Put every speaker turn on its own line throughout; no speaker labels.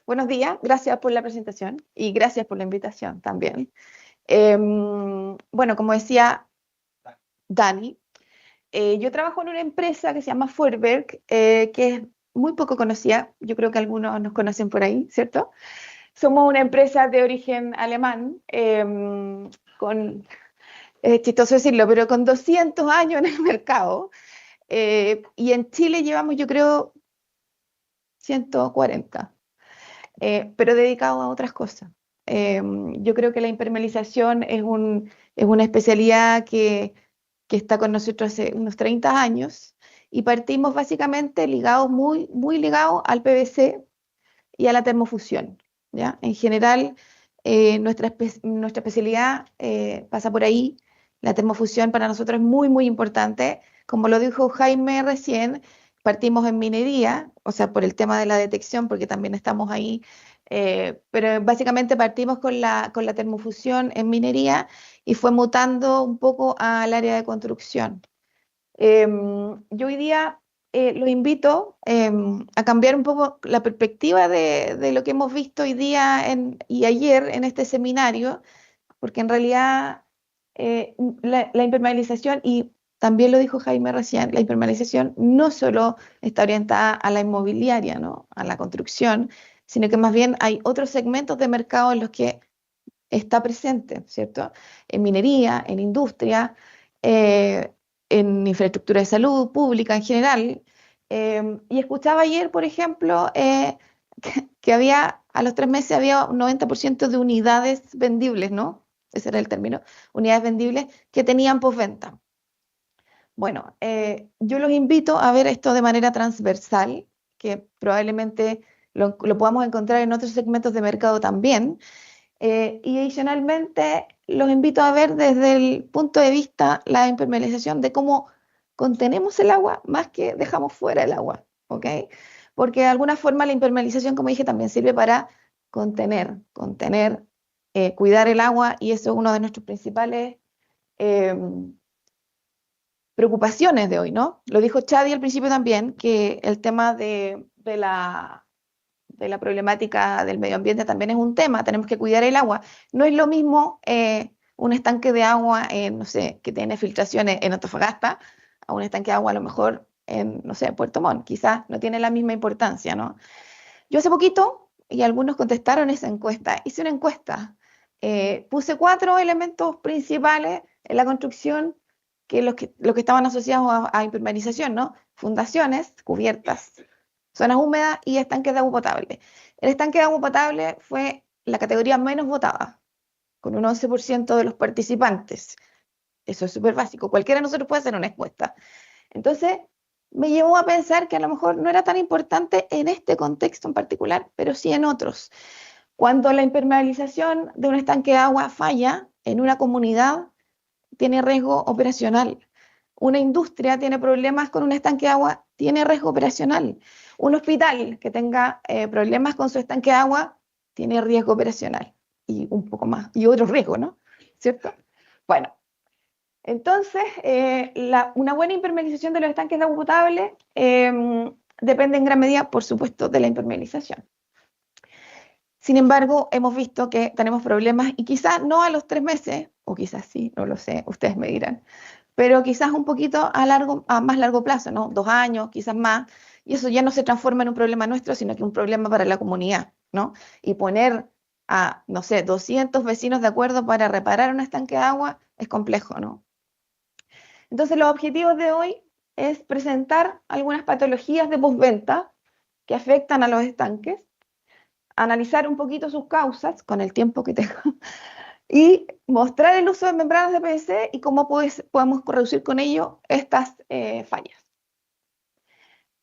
Buenos días, gracias por la presentación y gracias por la invitación también. Bueno, como decía Dani, yo trabajo en una empresa que se llama Vorwerk, que es muy poco conocida, yo creo que algunos nos conocen por ahí, ¿cierto? Somos una empresa de origen alemán, con, es chistoso decirlo, pero con 200 años en el mercado, y en Chile llevamos, yo creo, 140. Pero dedicado a otras cosas. Yo creo que la impermeabilización es una especialidad que está con nosotros hace unos 30 años y partimos básicamente ligados, muy ligados al PVC y a la termofusión, ¿ya? En general, nuestra especialidad pasa por ahí. La termofusión para nosotros es muy importante. Como lo dijo Jaime recién, partimos en minería, o sea, por el tema de la detección, porque también estamos ahí, pero básicamente partimos con la termofusión en minería y fue mutando un poco al área de construcción. Yo hoy día los invito a cambiar un poco la perspectiva de lo que hemos visto hoy día y ayer en este seminario, porque en realidad la impermeabilización, y también lo dijo Jaime recién, la impermeabilización no solo está orientada a la inmobiliaria, ¿no? A la construcción, sino que más bien hay otros segmentos de mercado en los que está presente, ¿cierto? En minería, en industria, eh, en infraestructura de salud pública en general. Y escuchaba ayer, por ejemplo, que había, a los 3 meses había un 90% de unidades vendibles, ¿no? Ese era el término, unidades vendibles que tenían postventa. Bueno, yo los invito a ver esto de manera transversal, que probablemente lo podamos encontrar en otros segmentos de mercado también, y adicionalmente los invito a ver desde el punto de vista la impermeabilización de cómo contenemos el agua más que dejamos fuera el agua, ¿ok? Porque de alguna forma la impermeabilización, como dije, también sirve para contener, cuidar el agua, y eso es uno de nuestros principales eh, preocupaciones de hoy, ¿no? Lo dijo Chadi al principio también, que el tema de la problemática del medio ambiente también es un tema, tenemos que cuidar el agua. No es lo mismo un estanque de agua, no sé, que tiene filtraciones en Antofagasta, a un estanque de agua a lo mejor en, no sé, Puerto Montt. Quizás no tiene la misma importancia, ¿no? Yo hace poquito, y algunos contestaron esa encuesta, hice una encuesta, puse 4 elementos principales en la construcción los que estaban asociados a impermeabilización, ¿no? Fundaciones, cubiertas, zonas húmedas y estanques de agua potable. El estanque de agua potable fue la categoría menos votada, con un 11% de los participantes. Eso es súper básico. Cualquiera de nosotros puede hacer una encuesta. Entonces, me llevó a pensar que a lo mejor no era tan importante en este contexto en particular, pero sí en otros. Cuando la impermeabilización de un estanque de agua falla en una comunidad, tiene riesgo operacional. Una industria tiene problemas con un estanque de agua, tiene riesgo operacional. Un hospital que tenga problemas con su estanque de agua, tiene riesgo operacional. Y un poco más, y otros riesgos, ¿no? ¿Cierto? Bueno, entonces, una buena impermeabilización de los estanques de agua potable depende en gran medida, por supuesto, de la impermeabilización. Sin embargo, hemos visto que tenemos problemas, y quizás no a los 3 meses, o quizás sí, no lo sé, ustedes me dirán, pero quizás un poquito a más largo plazo, ¿no? 2 años, quizás más, y eso ya no se transforma en un problema nuestro, sino que un problema para la comunidad, ¿no? Y poner a, no sé, 200 vecinos de acuerdo para reparar un estanque de agua es complejo, ¿no? Entonces, los objetivos de hoy es presentar algunas patologías de postventa que afectan a los estanques, analizar un poquito sus causas con el tiempo que tengo y mostrar el uso de membranas de PVC y cómo podemos reducir con ello estas fallas.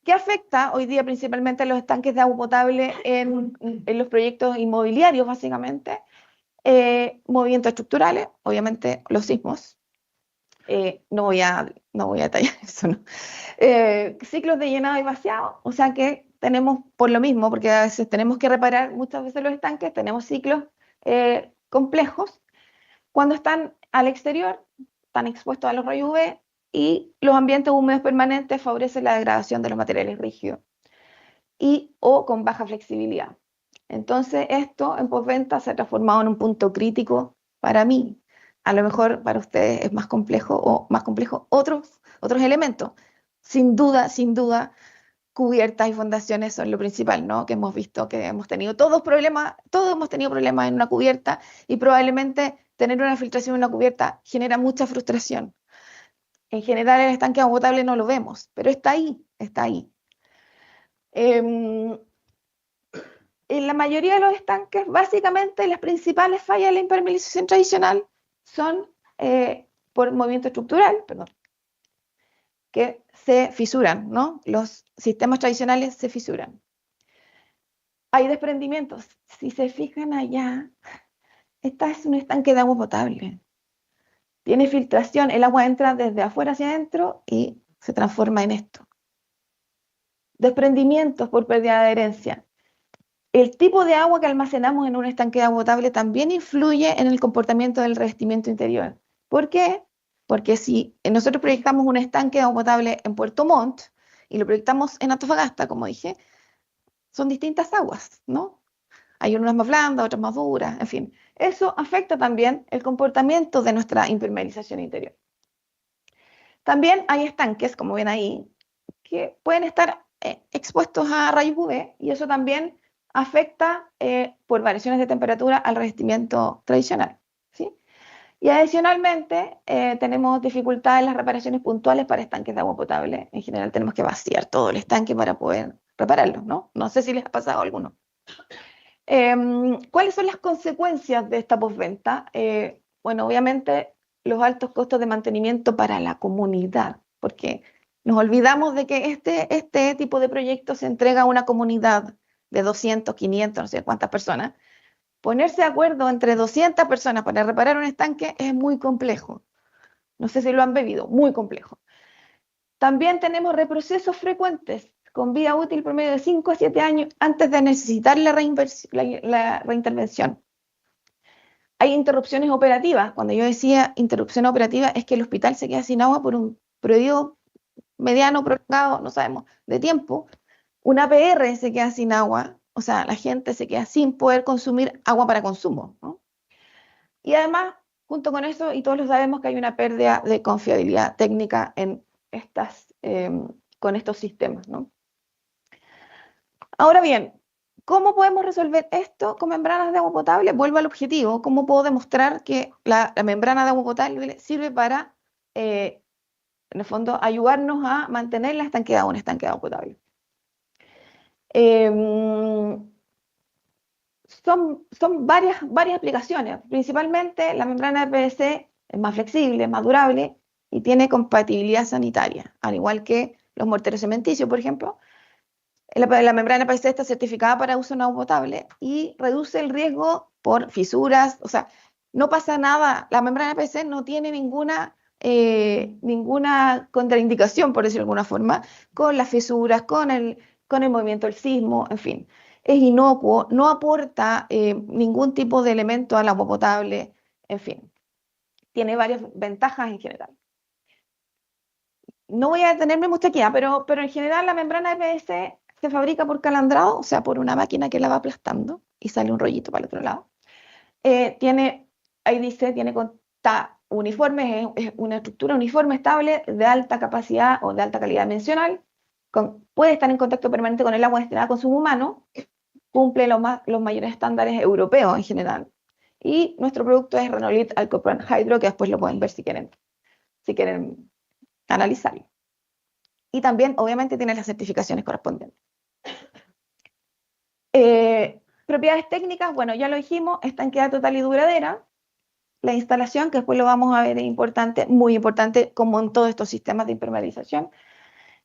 ¿Qué afecta hoy día principalmente a los estanques de agua potable en los proyectos inmobiliarios, básicamente? Movimientos estructurales, obviamente los sismos. No voy a detallar eso, ¿no? Ciclos de llenado y vaciado, o sea que tenemos, por lo mismo, porque a veces tenemos que reparar muchas veces los estanques, tenemos ciclos complejos. Cuando están al exterior, están expuestos a los rayos UV, y los ambientes húmedos permanentes favorecen la degradación de los materiales rígidos y o con baja flexibilidad. Entonces esto en postventa se ha transformado en un punto crítico para mí. A lo mejor para ustedes es más complejo o más complejo otros elementos. Sin duda, cubiertas y fundaciones son lo principal, ¿no? Que hemos visto que hemos tenido todos hemos tenido problemas en una cubierta y probablemente tener una filtración en una cubierta genera mucha frustración. En general el estanque de agua potable no lo vemos, pero está ahí, está ahí. En la mayoría de los estanques, básicamente las principales fallas de la impermeabilización tradicional son por movimiento estructural, perdón, que se fisuran, ¿no? Los sistemas tradicionales se fisuran. Hay desprendimientos. Si se fijan allá, esta es un estanque de agua potable. Tiene filtración, el agua entra desde afuera hacia adentro y se transforma en esto. Desprendimientos por pérdida de adherencia. El tipo de agua que almacenamos en un estanque de agua potable también influye en el comportamiento del revestimiento interior. ¿Por qué? Porque si nosotros proyectamos un estanque de agua potable en Puerto Montt y lo proyectamos en Antofagasta, como dije, son distintas aguas, ¿no? Hay unas más blandas, otras más duras, en fin. Eso afecta también el comportamiento de nuestra impermeabilización interior. También hay estanques, como ven ahí, que pueden estar expuestos a rayos UV y eso también afecta por variaciones de temperatura al revestimiento tradicional, ¿sí? Y adicionalmente tenemos dificultades en las reparaciones puntuales para estanques de agua potable. En general tenemos que vaciar todo el estanque para poder repararlo, ¿no? No sé si les ha pasado a alguno. ¿Cuáles son las consecuencias de esta postventa? Bueno, obviamente los altos costos de mantenimiento para la comunidad, porque nos olvidamos de que este tipo de proyectos se entrega a una comunidad de 200, 500, no sé cuántas personas. Ponerse de acuerdo entre 200 personas para reparar un estanque es muy complejo. No sé si lo han bebido, muy complejo. También tenemos reprocesos frecuentes con vida útil promedio de 5 a 7 años antes de necesitar la reintervención. Hay interrupciones operativas. Cuando yo decía interrupción operativa es que el hospital se queda sin agua por un periodo mediano, prolongado, no sabemos, de tiempo. Una APR se queda sin agua, o sea, la gente se queda sin poder consumir agua para consumo, ¿no? Y además, junto con eso, y todos lo sabemos, que hay una pérdida de confiabilidad técnica en con estos sistemas, ¿no? Ahora bien, ¿cómo podemos resolver esto con membranas de agua potable? Vuelvo al objetivo. ¿Cómo puedo demostrar que la membrana de agua potable sirve para, en el fondo, ayudarnos a mantener la estanqueidad, un estanque de agua potable? Son varias aplicaciones. Principalmente la membrana de PVC es más flexible, más durable y tiene compatibilidad sanitaria, al igual que los morteros cementicios, por ejemplo. La membrana PVC está certificada para uso en agua potable y reduce el riesgo por fisuras, o sea, no pasa nada, la membrana PVC no tiene ninguna contraindicación, por decirlo de alguna forma, con las fisuras, con el movimiento del sismo, en fin. Es inocuo, no aporta ningún tipo de elemento al agua potable, en fin. Tiene varias ventajas en general. No voy a detenerme mucho aquí, pero en general la membrana de PVC se fabrica por calandrado, o sea, por una máquina que la va aplastando y sale un rollito para el otro lado. Ahí dice, está uniforme, es una estructura uniforme, estable, de alta capacidad o de alta calidad dimensional, puede estar en contacto permanente con el agua destinada a consumo humano, cumple los mayores estándares europeos en general. Y nuestro producto es Renolit Alcopran Hydro, que después lo pueden ver si quieren analizarlo. Y también, obviamente, tiene las certificaciones correspondientes. Propiedades técnicas, bueno, ya lo dijimos, estanqueidad total y duradera. La instalación, que después lo vamos a ver, es importante, muy importante, como en todos estos sistemas de impermeabilización.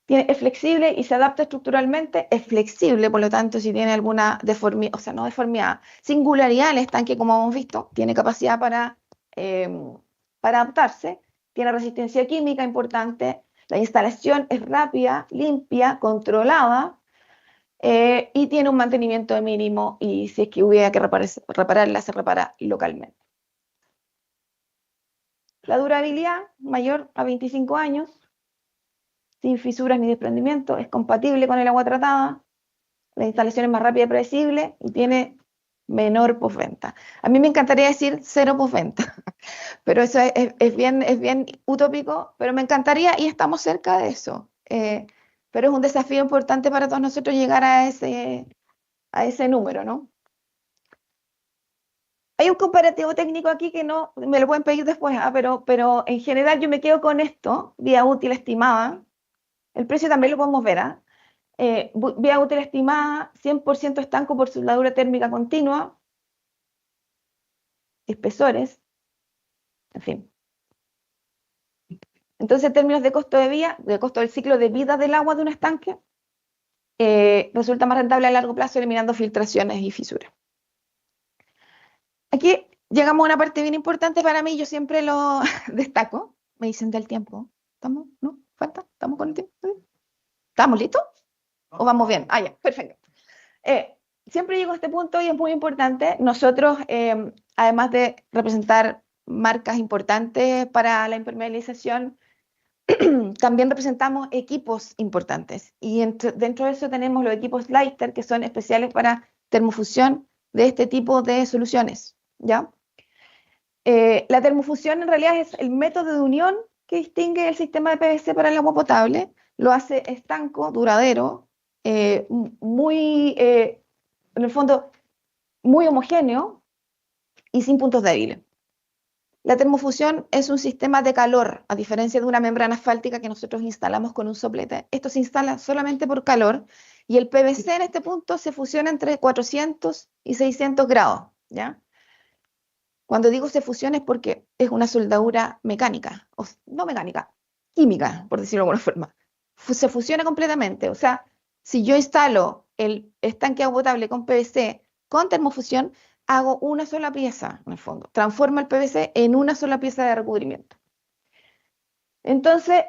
Es flexible y se adapta estructuralmente, es flexible, por lo tanto, si tiene alguna deformidad, o sea, no deformidad, singularidad, el estanque, como hemos visto, tiene capacidad para adaptarse, tiene resistencia química importante, la instalación es rápida, limpia, controlada, y tiene un mantenimiento mínimo y si es que hubiera que repararla, se repara localmente. La durabilidad mayor a 25 años, sin fisuras ni desprendimiento, es compatible con el agua tratada. la instalación es más rápida y predecible y tiene menor postventa. A mí me encantaría decir cero postventa, pero eso es bien utópico, pero me encantaría y estamos cerca de eso. Pero es un desafío importante para todos nosotros llegar a ese número, ¿no? Hay un comparativo técnico aquí que no me lo pueden pedir después, pero en general yo me quedo con esto, vía útil estimada. El precio también lo podemos ver, ¿ah? Vía útil estimada, 100% estanco por soldadura térmica continua, espesores, en fin. Entonces, en términos de costo de vía, de costo del ciclo de vida del agua de un estanque, resulta más rentable a largo plazo eliminando filtraciones y fisuras. Aquí llegamos a una parte bien importante para mí, yo siempre lo destaco. Me dicen del tiempo. ¿Estamos? ¿No? ¿Falta? ¿Estamos con el tiempo? ¿Estamos listos? ¿O vamos bien? Ah, ya, perfecto. Siempre llego a este punto y es muy importante. Nosotros, además de representar marcas importantes para la impermeabilización, también representamos equipos importantes. Y dentro de eso tenemos los equipos Leiter, que son especiales para termofusión de este tipo de soluciones, ¿ya? La termofusión en realidad es el método de unión que distingue el sistema de PVC para el agua potable, lo hace estanco, duradero, muy, en el fondo, muy homogéneo y sin puntos débiles. La termofusión es un sistema de calor, a diferencia de una membrana asfáltica que nosotros instalamos con un soplete. Esto se instala solamente por calor y el PVC en este punto se fusiona entre 400 y 600 grados, ¿ya? Cuando digo se fusiona es porque es una soldadura mecánica, o no mecánica, química, por decirlo de alguna forma. Se fusiona completamente, o sea, si yo instalo el estanque de agua potable con PVC con termofusión, hago una sola pieza, en el fondo. Transformo el PVC en una sola pieza de recubrimiento. Entonces,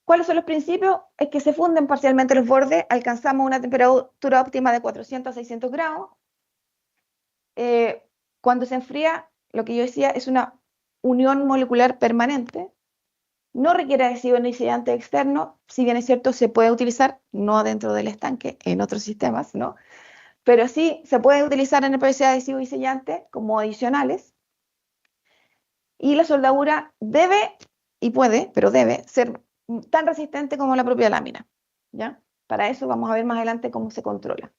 ¿cuáles son los principios? Es que se funden parcialmente los bordes, alcanzamos una temperatura óptima de 400 a 600 grados. Cuando se enfría, lo que yo decía es una unión molecular permanente. No requiere adhesivo ni sellante externo, si bien es cierto, se puede utilizar, no dentro del estanque, en otros sistemas, ¿no? Pero sí se puede utilizar en el PVC adhesivo y sellante como adicionales. Y la soldadura debe, y puede, pero debe, ser tan resistente como la propia lámina, ¿ya? Para eso vamos a ver más adelante cómo se controla.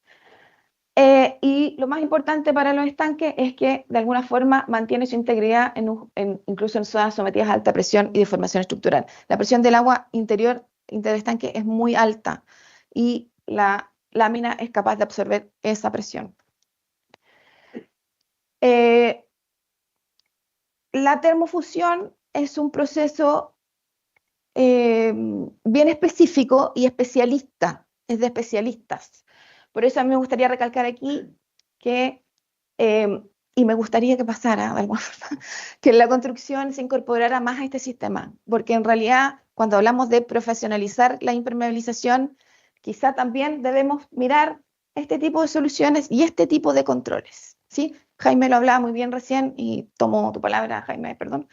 Y lo más importante para los estanques es que de alguna forma mantiene su integridad incluso en zonas sometidas a alta presión y deformación estructural. La presión del agua interior estanque es muy alta y la lámina es capaz de absorber esa presión. La termofusión es un proceso bien específico y especialista, es de especialistas. Por eso a mí me gustaría recalcar aquí que, y me gustaría que pasara de alguna forma, que la construcción se incorporara más a este sistema, porque en realidad cuando hablamos de profesionalizar la impermeabilización, quizá también debemos mirar este tipo de soluciones y este tipo de controles, ¿sí? Jaime lo hablaba muy bien recién y tomo tu palabra, Jaime, perdón.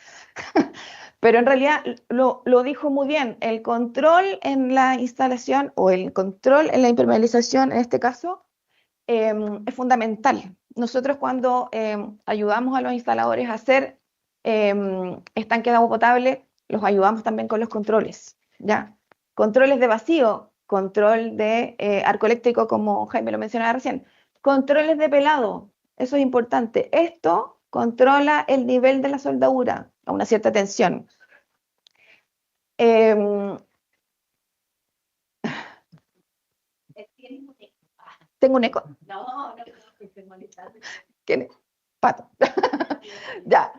Pero en realidad lo dijo muy bien, el control en la instalación o el control en la impermeabilización en este caso es fundamental. Nosotros cuando ayudamos a los instaladores a hacer estanques de agua potable, los ayudamos también con los controles, ¿ya? Controles de vacío, control de arco eléctrico como Jaime lo mencionaba recién, controles de pelado, eso es importante. Esto controla el nivel de la soldadura a una cierta tensión. ¿Tengo un eco? No, ¿Quién es? Pato. Ya.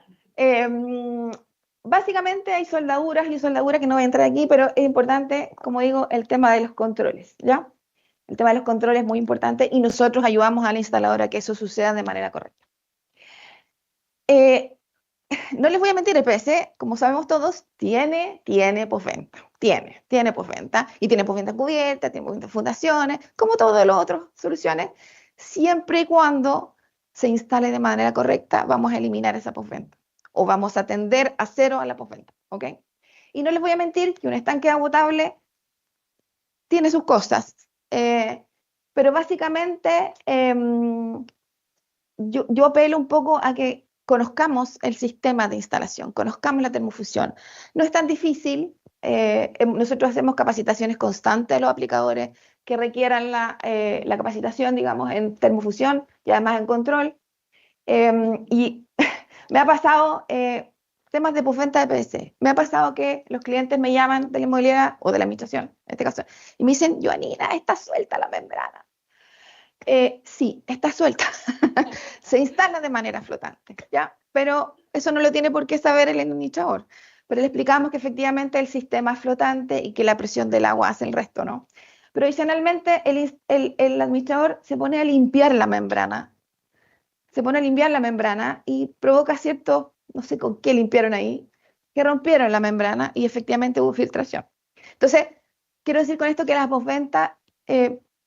Básicamente hay soldaduras y soldaduras que no voy a entrar aquí, pero es importante, como digo, el tema de los controles, ¿ya? El tema de los controles es muy importante y nosotros ayudamos a la instaladora a que eso suceda de manera correcta. No les voy a mentir, el PVC, como sabemos todos, tiene postventa. Tiene postventa. Y tiene postventa cubierta, tiene postventa fundaciones, como todas las otras soluciones. Siempre y cuando se instale de manera correcta, vamos a eliminar esa postventa. O vamos a tender a cero a la postventa, ¿ok? Y no les voy a mentir que un estanque de agua potable tiene sus cosas. pero básicamente yo apelo un poco a que conozcamos el sistema de instalación, conozcamos la termofusión. No es tan difícil, nosotros hacemos capacitaciones constantes a los aplicadores que requieran la capacitación, digamos, en termofusión y además en control. Y me ha pasado temas de postventa de PVC. Me ha pasado que los clientes me llaman de la inmobiliaria o de la administración, en este caso, y me dicen, Joanina, está suelta la membrana. Sí, está suelta. Se instala de manera flotante, ¿ya? Pero eso no lo tiene por qué saber el administrador. Pero le explicamos que efectivamente el sistema es flotante y que la presión del agua hace el resto, ¿no? Pero adicionalmente el administrador se pone a limpiar la membrana. Se pone a limpiar la membrana y provoca cierto, no sé con qué limpiaron ahí, que rompieron la membrana y efectivamente hubo filtración. Entonces, quiero decir con esto que las posventas,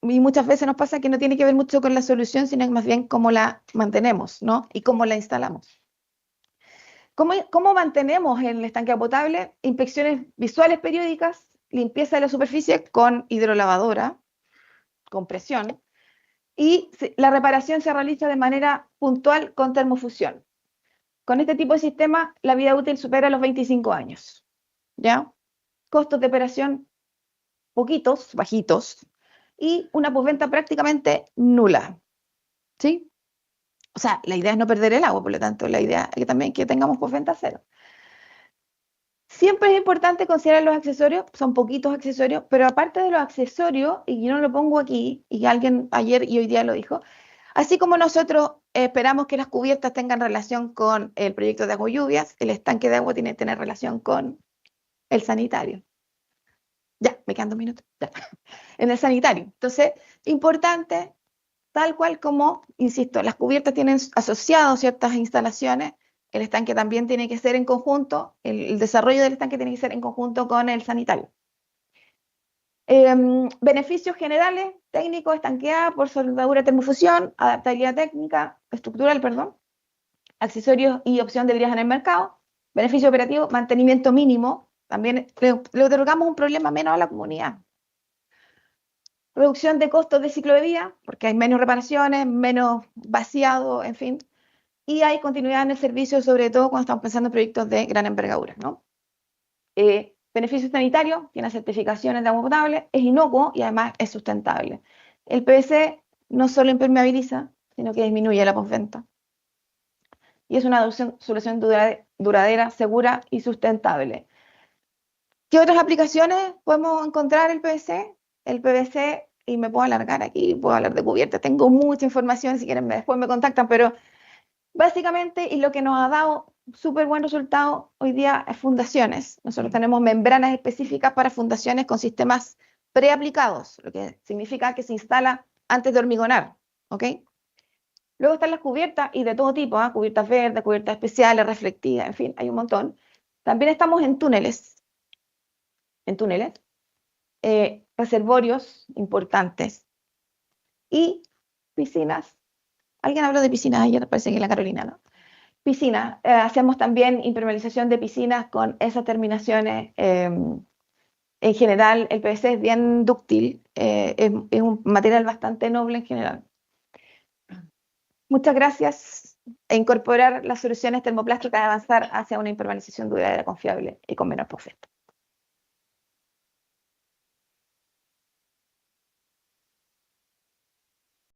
y muchas veces nos pasa que no tiene que ver mucho con la solución, sino más bien cómo la mantenemos, ¿no? Y cómo la instalamos. ¿Cómo mantenemos el estanque potable? Inspecciones visuales periódicas, limpieza de la superficie con hidrolavadora, con presión, y la reparación se realiza de manera puntual con termofusión. Con este tipo de sistema, la vida útil supera los 25 años, ¿ya? Costos de operación poquitos, bajitos, y una postventa prácticamente nula, ¿sí? O sea, la idea es no perder el agua, por lo tanto, la idea es que también que tengamos postventa cero. Siempre es importante considerar los accesorios, son poquitos accesorios, pero aparte de los accesorios, y yo no lo pongo aquí, y alguien ayer y hoy día lo dijo, así como nosotros esperamos que las cubiertas tengan relación con el proyecto de agua lluvias, el estanque de agua tiene que tener relación con el sanitario. Ya, me quedan 2 minutos. Ya. En el sanitario. Entonces, importante, tal cual como, insisto, las cubiertas tienen asociado ciertas instalaciones, el estanque también tiene que ser en conjunto, el desarrollo del estanque tiene que ser en conjunto con el sanitario. Beneficios generales, técnicos, estanqueada por soldadura termofusión, adaptabilidad técnica, estructural, perdón, accesorios y opción de viaje en el mercado, beneficio operativo, mantenimiento mínimo, también le otorgamos un problema menos a la comunidad. Reducción de costos de ciclo de vida, porque hay menos reparaciones, menos vaciado, en fin, y hay continuidad en el servicio, sobre todo cuando estamos pensando en proyectos de gran envergadura, ¿no? Beneficios sanitarios, tiene certificaciones de agua potable, es inocuo y además es sustentable. El PVC no solo impermeabiliza, sino que disminuye la postventa. Y es una solución duradera, segura y sustentable. ¿Qué otras aplicaciones podemos encontrar el PVC? El PVC, y me puedo alargar aquí, puedo hablar de cubiertas, tengo mucha información, si quieren después me contactan, pero básicamente, y lo que nos ha dado súper buen resultado hoy día es fundaciones. Nosotros tenemos membranas específicas para fundaciones con sistemas preaplicados, lo que significa que se instala antes de hormigonar, ¿ok? Luego están las cubiertas y de todo tipo, cubiertas verdes, cubiertas especiales, reflectivas, en fin, hay un montón. También estamos en túneles, reservorios importantes y piscinas. Alguien habló de piscinas ayer, parece que en la Carolina, ¿no? Piscinas, hacemos también impermeabilización de piscinas con esas terminaciones. En general, el PVC es bien dúctil, es un material bastante noble en general. Muchas gracias. E incorporar las soluciones termoplásticas de avanzar hacia una impermeabilización duradera, confiable y con menor postventa.